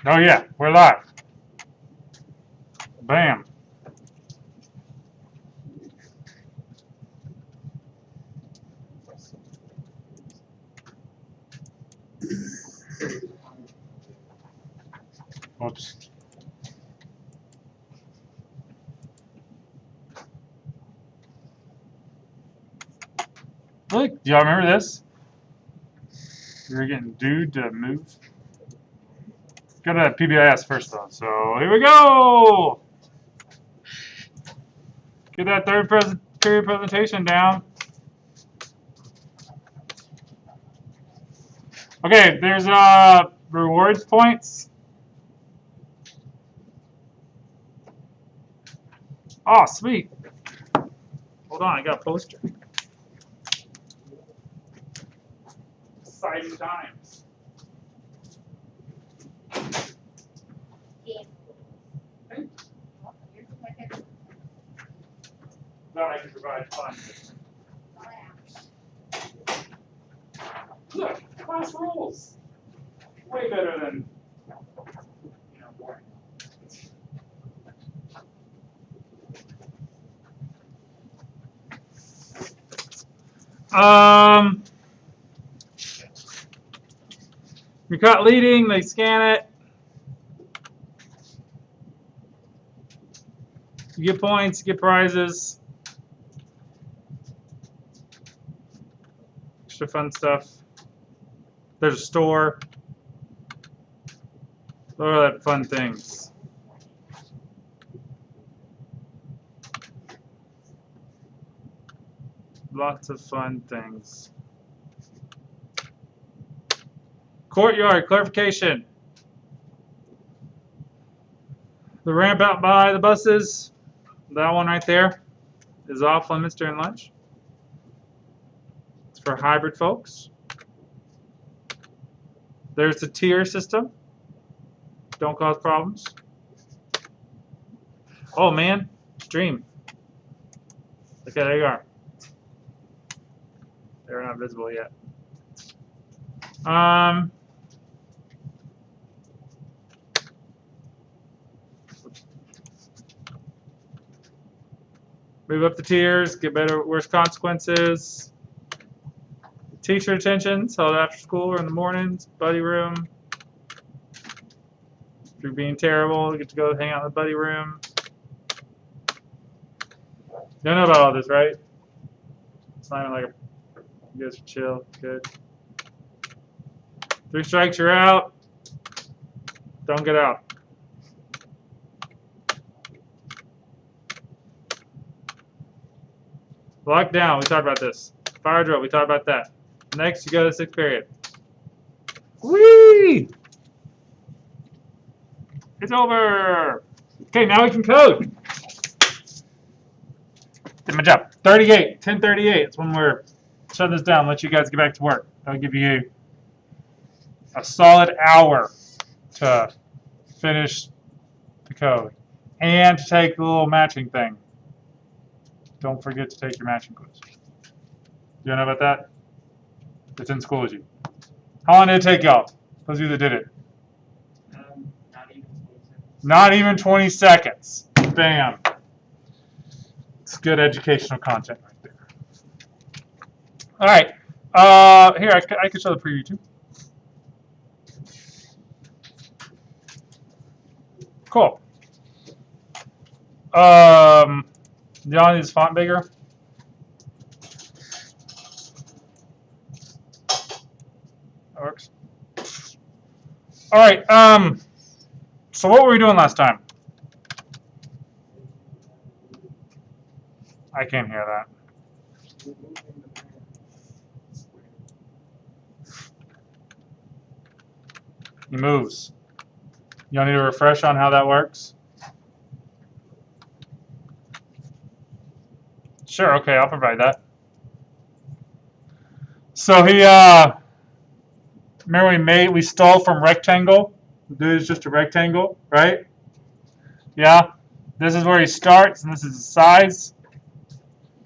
Oh yeah, we're live. Bam. Oops. Look, do y'all remember this? We were getting dude to move. Go to PBIS first though. So here we go. Get that third period presentation down. Okay, there's rewards points. Oh, sweet. Hold on, I got a poster. Exciting times. Glad I can provide fun. Look, class rules. Way better than, boring. You caught leading, they scan it. You get points, you get prizes. Extra fun stuff. There's a store. What are that fun things? Lots of fun things. Courtyard, clarification. The ramp out by the buses, that one right there, is off limits during lunch. It's for hybrid folks. There's the tier system. Don't cause problems. Oh man, stream. Okay, there you are. They're not visible yet. Move up the tiers, get better, worse consequences. Teacher attentions held after school or in the mornings, buddy room. If you're being terrible, you get to go hang out in the buddy room. You don't know about all this, right? It's not even like you guys are chill, good. 3 strikes, you're out. Don't get out. Lockdown, we talked about this. Fire drill, we talked about that. Next, you go to the 6th period. Whee! It's over. Okay, now we can code. Did my job. 38, 10:38. It's when we're shut this down. Let you guys get back to work. I'll give you a solid hour to finish the code and to take the little matching thing. Don't forget to take your matching quiz. You know about that? It's in Schoology. How long did it take y'all? Those of you that did it. Not even 20 seconds. Bam. It's good educational content right there. All right. Here, I can show the preview too. Cool. Do y'all need this font bigger? That works. All right. So what were we doing last time? I can't hear that. He moves. Y'all need a refresh on how that works? Sure, okay, I'll provide that. So remember we stole from rectangle? The dude is just a rectangle, right? Yeah? This is where he starts, and this is his size.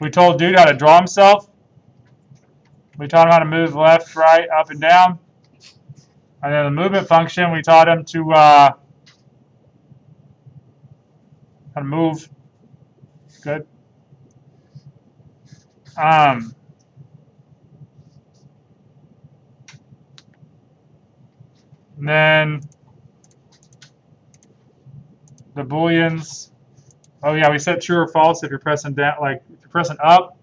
We told dude how to draw himself. We taught him how to move left, right, up, and down. And then the movement function, we taught him to how to move. Good. And then the booleans. Oh yeah, we set true or false if you're pressing down. Like if you're pressing up,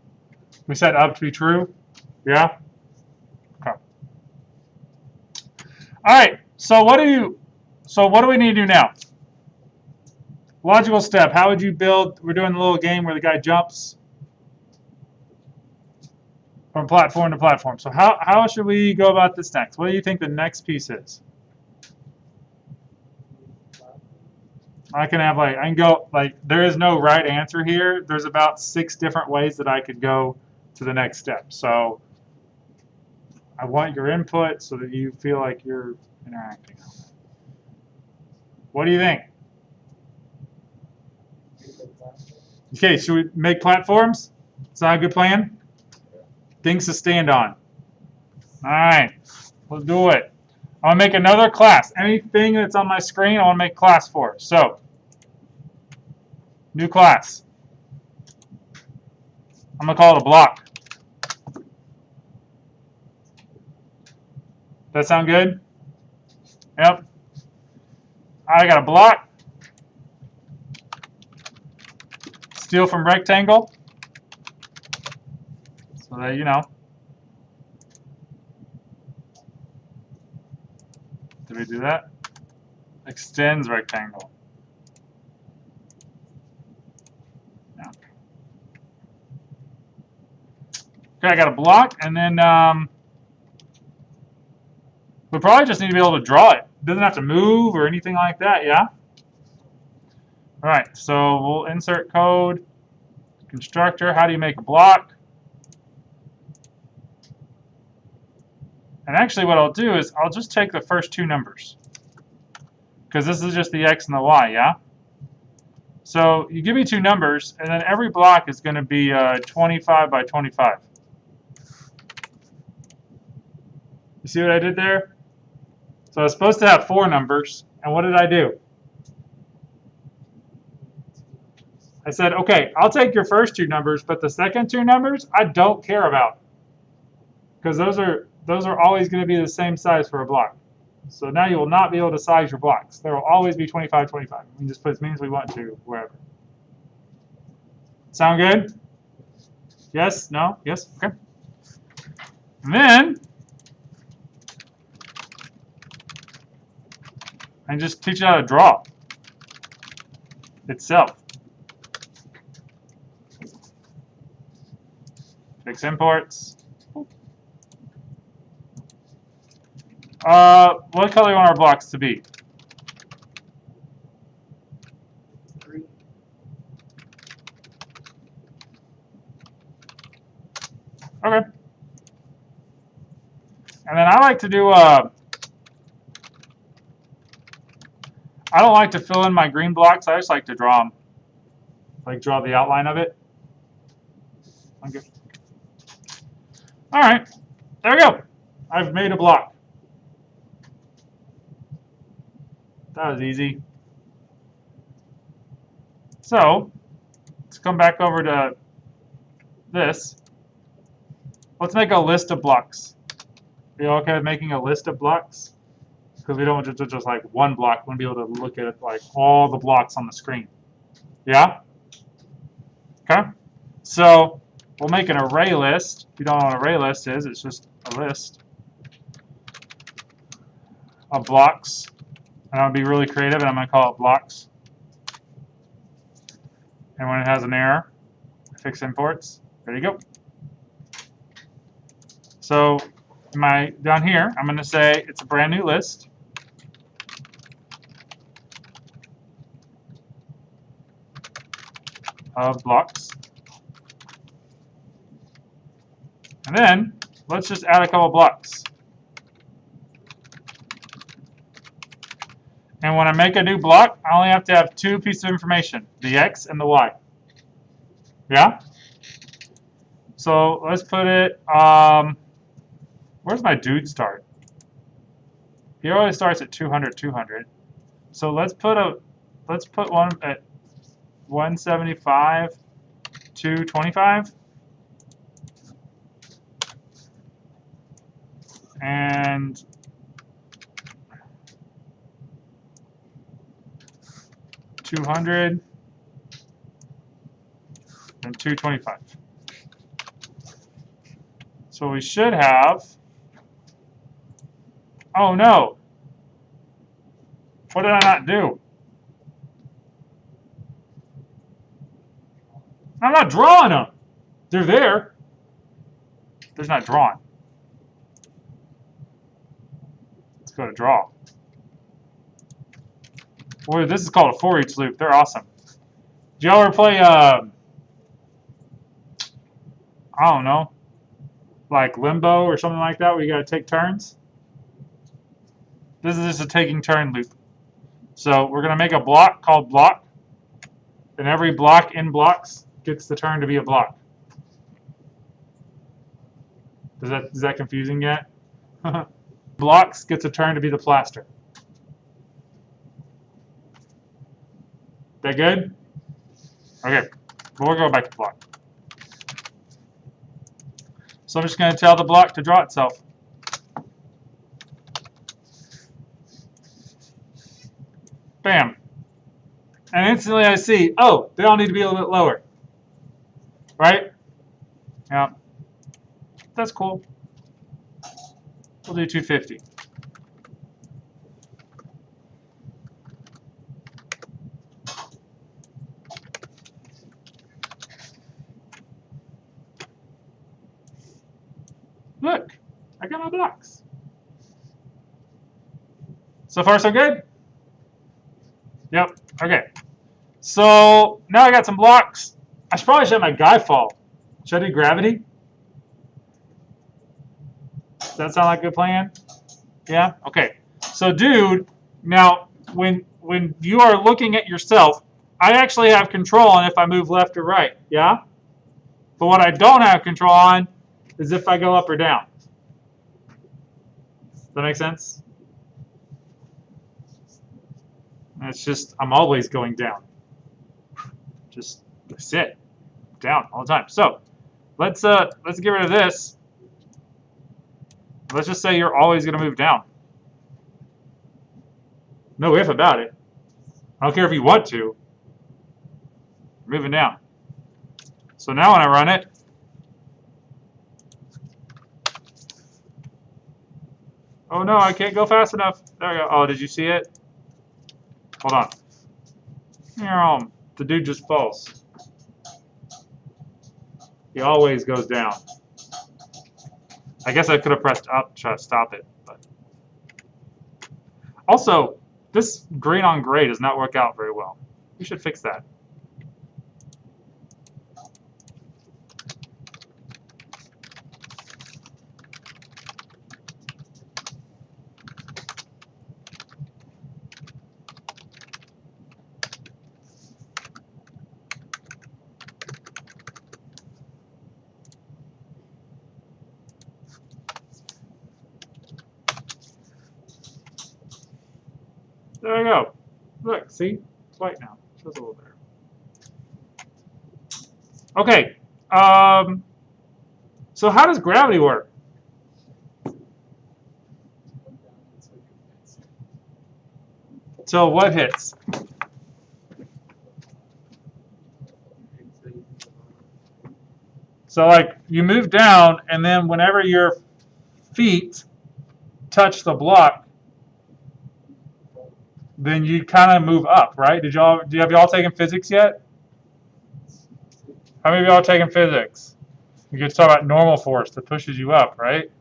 we set up to be true. Yeah. Okay. All right. So what do we need to do now? Logical step. How would you build? We're doing a little game where the guy jumps from platform to platform. So how should we go about this next? What do you think the next piece is? I can go there is no right answer here. There's about 6 different ways that I could go to the next step. So I want your input so that you feel like you're interacting. What do you think? Okay, should we make platforms? Is that a good plan? Things to stand on. All right, let's do it. I want to make another class. Anything that's on my screen, I want to make class for. So, new class. I'm going to call it a block. That sound good? Yep. I got a block. Steal from rectangle. So that you know. Did we do that? Extends rectangle. Yeah. Okay, I got a block, and then we probably just need to be able to draw it. It doesn't have to move or anything like that, yeah? All right, so we'll insert code, constructor. How do you make a block? And actually what I'll do is I'll just take the first 2 numbers because this is just the x and the y, yeah? So you give me 2 numbers, and then every block is going to be 25 by 25. You see what I did there? So I was supposed to have 4 numbers, and what did I do? I said, okay, I'll take your first 2 numbers, but the second 2 numbers I don't care about because those are always going to be the same size for a block. So now you will not be able to size your blocks. There will always be 25, 25. We can just put as many as we want to, wherever. Sound good? Yes? No? Yes? Okay. And then I just teach you how to draw itself. Fix imports. What color do you want our blocks to be? Green. Okay. And then I like to do I don't like to fill in my green blocks. I just like to draw them. Like draw the outline of it. Okay. All right. There we go. I've made a block. That was easy. So let's come back over to this. Let's make a list of blocks. Are you okay with making a list of blocks? Because we don't want to just like one block. We want to be able to look at like all the blocks on the screen. Yeah? Okay. So we'll make an array list. If you don't know what an array list is, it's just a list of blocks. And I'll be really creative, and I'm going to call it blocks. And when it has an error, fix imports. There you go. So down here, I'm going to say it's a brand new list. Of blocks. And then let's just add a couple blocks. And when I make a new block, I only have to have 2 pieces of information, the X and the Y. Yeah? So let's put it, where's my dude start? He always starts at 200, 200. So let's put one at 175, 225. And 200 and 225. So we should have, oh no, what did I not do? I'm not drawing them. They're there. They're not drawn. Let's go to draw. Boy, this is called a for each loop. They're awesome. Do y'all ever play, I don't know, like Limbo or something like that where you got to take turns? This is just a taking turn loop. So we're going to make a block called block, and every block in blocks gets the turn to be a block. Is that confusing yet? Blocks gets a turn to be the plaster. That good? Okay, we'll go back to block. So I'm just going to tell the block to draw itself. Bam. And instantly I see, oh, they all need to be a little bit lower. Right? Yeah. That's cool. We'll do 250. Look, I got my blocks. So far, so good? Yep, okay. So now I got some blocks. I should probably have my guy fall. Should I do gravity? Does that sound like a good plan? Yeah? Okay. So dude, now when you are looking at yourself, I actually have control on if I move left or right. Yeah? But what I don't have control on is if I go up or down. Does that make sense? It's just, I'm always going down. Just sit down all the time. So let's get rid of this. Let's just say you're always going to move down. No if about it. I don't care if you want to. You're moving down. So now when I run it, oh no, I can't go fast enough. There we go. Oh, did you see it? Hold on. The dude just falls. He always goes down. I guess I could have pressed up to try to stop it. But also, this green on gray does not work out very well. We should fix that. There we go. Look, see? It's white now. Shows a little better. Okay. So how does gravity work? So what hits? So like you move down, and then whenever your feet touch the block, then you kind of move up, right? Have y'all taken physics yet? How many of y'all taken physics? You could talk about normal force that pushes you up, right?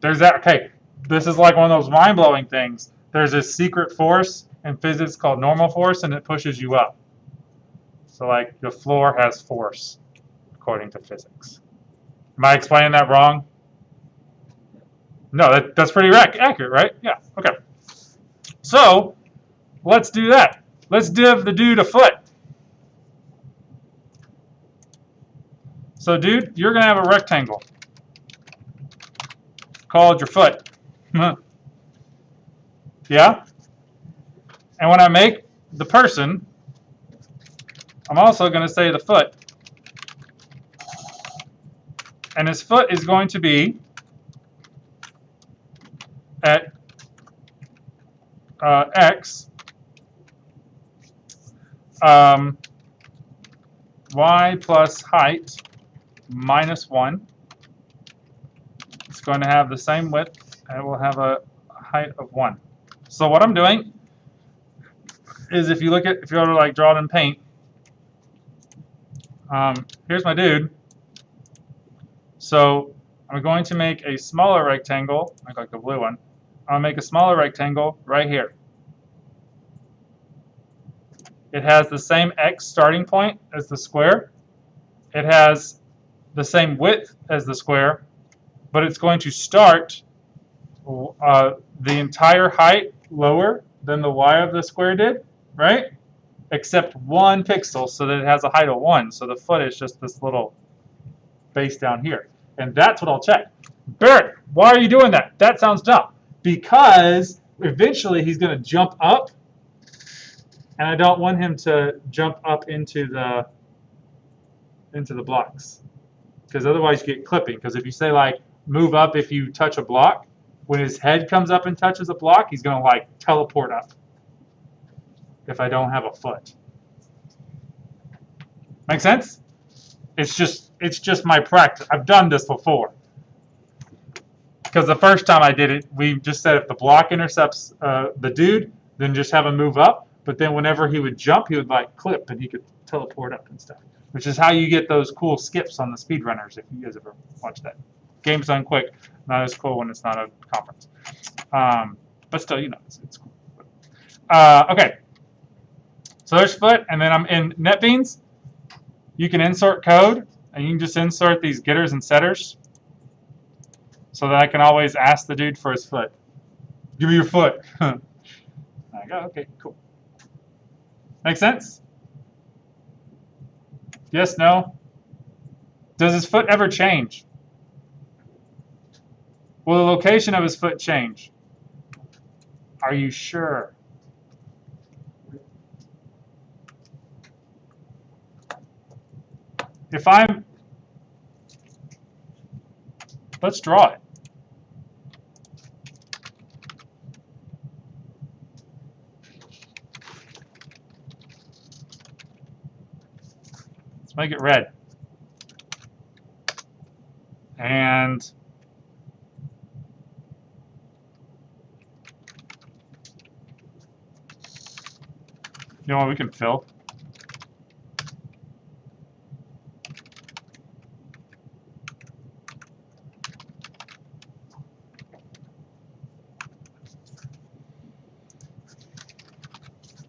There's that. Okay, this is like one of those mind-blowing things. There's a secret force in physics called normal force, and it pushes you up. So like the floor has force, according to physics. Am I explaining that wrong? No, that's pretty accurate, right? Yeah, okay. So let's do that. Let's give the dude a foot. So dude, you're going to have a rectangle called your foot. Yeah? And when I make the person, I'm also going to say the foot. And his foot is going to be at x, y plus height minus 1. It's going to have the same width, and it will have a height of 1. So what I'm doing is, if you were to like draw it in paint, here's my dude. So I'm going to make a smaller rectangle, like the blue one. I'll make a smaller rectangle right here. It has the same x starting point as the square. It has the same width as the square, but it's going to start the entire height lower than the y of the square did, right? Except 1 pixel, so that it has a height of 1. So the foot is just this little base down here. And that's what I'll check. Barrett, why are you doing that? That sounds dumb. Because eventually he's going to jump up, and I don't want him to jump up into the blocks. Because otherwise you get clipping. Because if you say, like, move up if you touch a block, when his head comes up and touches a block, he's going to, like, teleport up if I don't have a foot. Make sense? It's just my practice. I've done this before. Because the first time I did it, we just said if the block intercepts the dude, then just have him move up. But then whenever he would jump, he would like clip and he could teleport up and stuff. Which is how you get those cool skips on the speedrunners, if you guys ever watch that. Game's done quick. Not as cool when it's not a conference. But still, you know, it's cool. Okay. So there's foot, and then I'm in NetBeans. You can insert code, and you can just insert these getters and setters so that I can always ask the dude for his foot. Give me your foot. I go, okay, cool. Make sense? Yes, no? Does his foot ever change? Will the location of his foot change? Are you sure? If I'm... Let's draw it. Let's make it red. And... you know what, we can fill.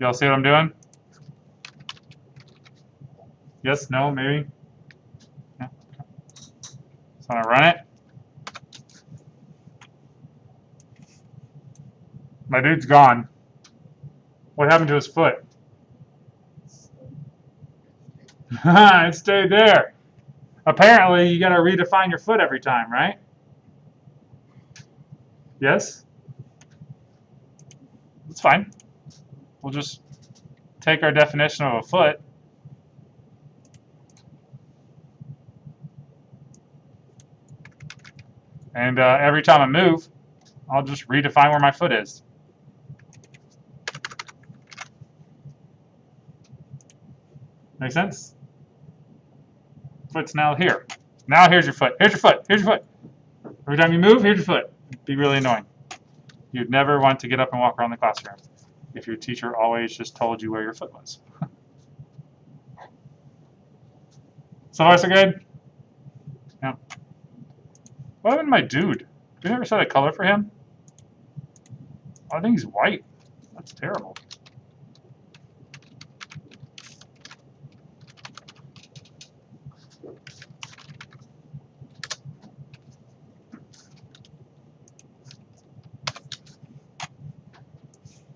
Y'all see what I'm doing? Yes, no, maybe? Yeah. So I'm gonna run it. My dude's gone. What happened to his foot? It stayed there. Apparently, you got to redefine your foot every time, right? Yes? It's fine. We'll just take our definition of a foot. And every time I move, I'll just redefine where my foot is. Make sense? Foot's now here. Now here's your foot. Here's your foot. Here's your foot. Every time you move, here's your foot. It'd be really annoying. You'd never want to get up and walk around the classroom if your teacher always just told you where your foot was. So far, so good? Yeah. What happened to my dude? Did we ever set a color for him? Oh, I think he's white. That's terrible.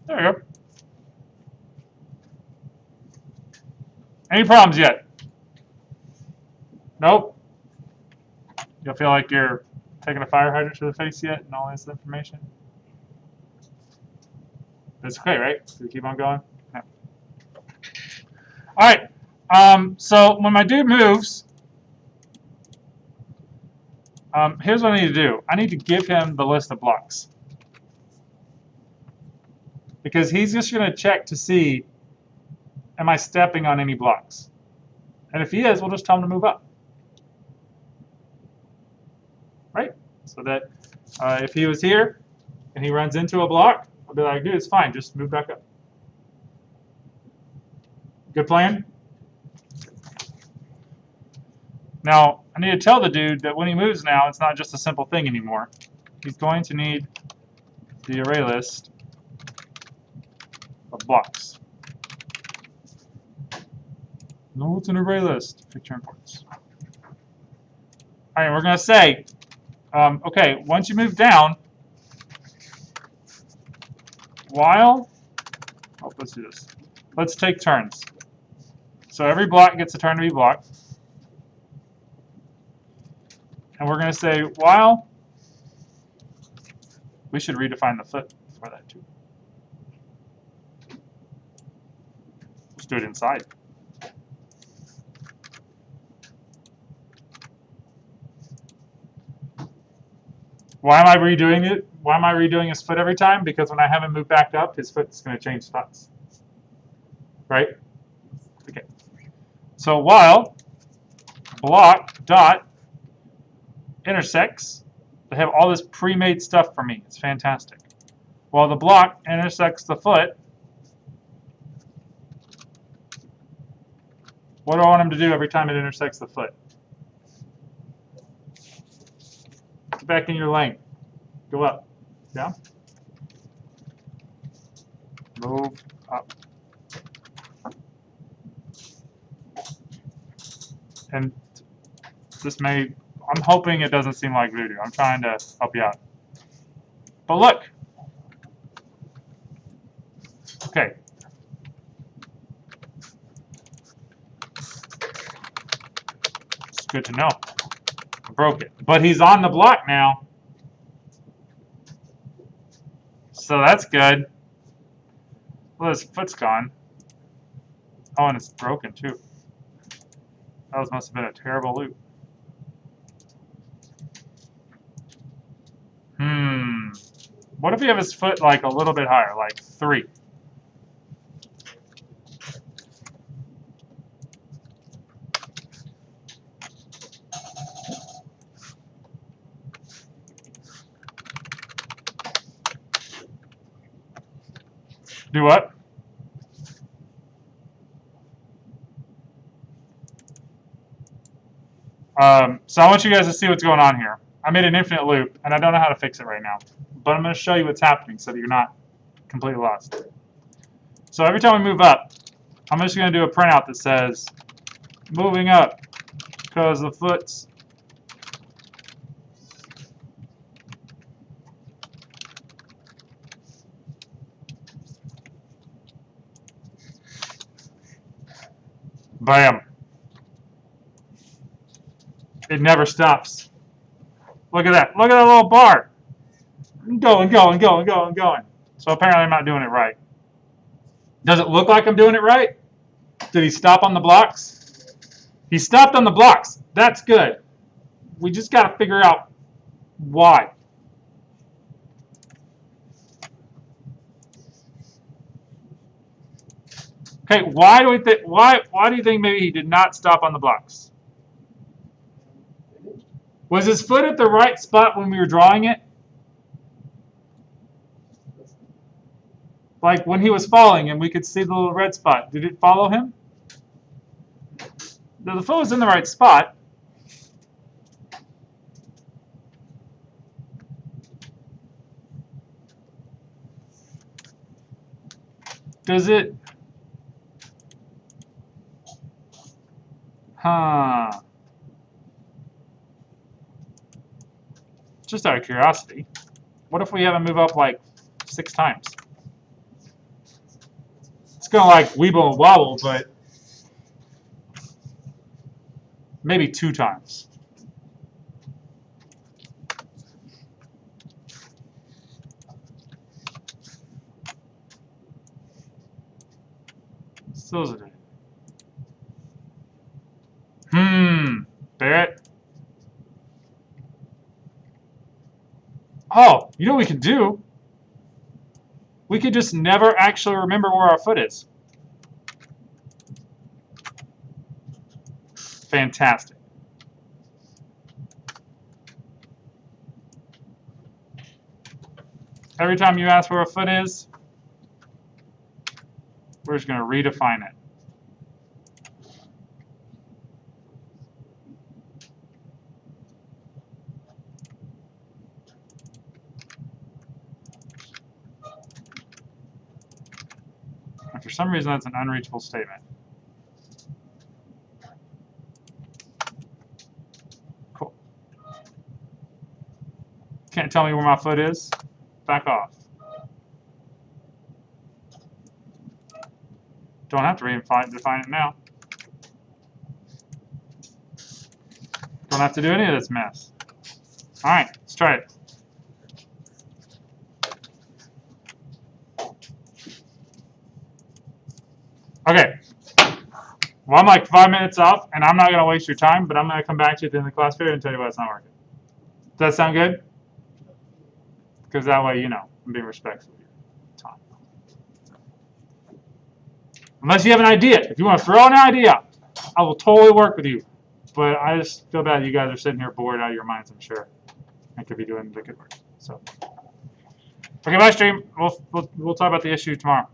There we go. Any problems yet? Nope. You feel like you're taking a fire hydrant to the face yet and all this information? That's okay, right? Do we keep on going? Yeah. All right. So when my dude moves, here's what I need to do. I need to give him the list of blocks. Because he's just going to check to see, am I stepping on any blocks? And if he is, we'll just tell him to move up. Right? So that if he was here and he runs into a block, I'll be like, dude, it's fine. Just move back up. Good plan? Now, I need to tell the dude that when he moves now, it's not just a simple thing anymore. He's going to need the array list of blocks. No, it's an array list. Picture imports. All right, we're going to say, okay, once you move down, while, oh, let's do this. Let's take turns. So every block gets a turn to be blocked. And we're going to say, while, we should redefine the foot for that too. Let's do it inside. Why am I redoing it? Why am I redoing his foot every time? Because when I have him move back up, his foot's going to change spots. Right? Okay. So while block dot intersects, they have all this pre-made stuff for me. It's fantastic. While the block intersects the foot, what do I want him to do every time it intersects the foot? Get back in your lane. Go up. Down. Move up. And this may, I'm hoping it doesn't seem like voodoo. I'm trying to help you out. But look. Okay. It's good to know. I broke it. But he's on the block now. So that's good. Well, his foot's gone. Oh, and it's broken too. That must have been a terrible loop. What if we have his foot like a little bit higher, like 3? Do what? So I want you guys to see what's going on here. I made an infinite loop, and I don't know how to fix it right now. But I'm going to show you what's happening so that you're not completely lost. So every time we move up, I'm just going to do a printout that says, moving up, because the foot's bam. It never stops. Look at that. Look at that little bar. Going, going, going, going, going. So apparently I'm not doing it right. Does it look like I'm doing it right? Did he stop on the blocks? He stopped on the blocks. That's good. We just got to figure out why. Okay, why do you think maybe he did not stop on the blocks? Was his foot at the right spot when we were drawing it? Like when he was falling and we could see the little red spot. Did it follow him? The foot was in the right spot. Does it? Huh. Just out of curiosity, what if we have him move up like 6 times? It's going to like weeble and wobble, but maybe 2 times. Still isn't it. Barrett. Oh, you know what we could do? We could just never actually remember where our foot is. Fantastic. Every time you ask where a foot is, we're just going to redefine it. And for some reason, that's an unreachable statement. Cool. Can't tell me where my foot is? Back off. Don't have to define it now. Don't have to do any of this mess. All right, let's try it. Okay. Well, I'm like 5 minutes off, and I'm not going to waste your time, but I'm going to come back to you at the end of the class period and tell you why it's not working. Does that sound good? Because that way, you know, I'm being respectful of your time. Unless you have an idea. If you want to throw an idea, I will totally work with you. But I just feel bad you guys are sitting here bored out of your minds, I'm sure. I could be doing the good work. So, okay, bye, stream. We'll talk about the issue tomorrow.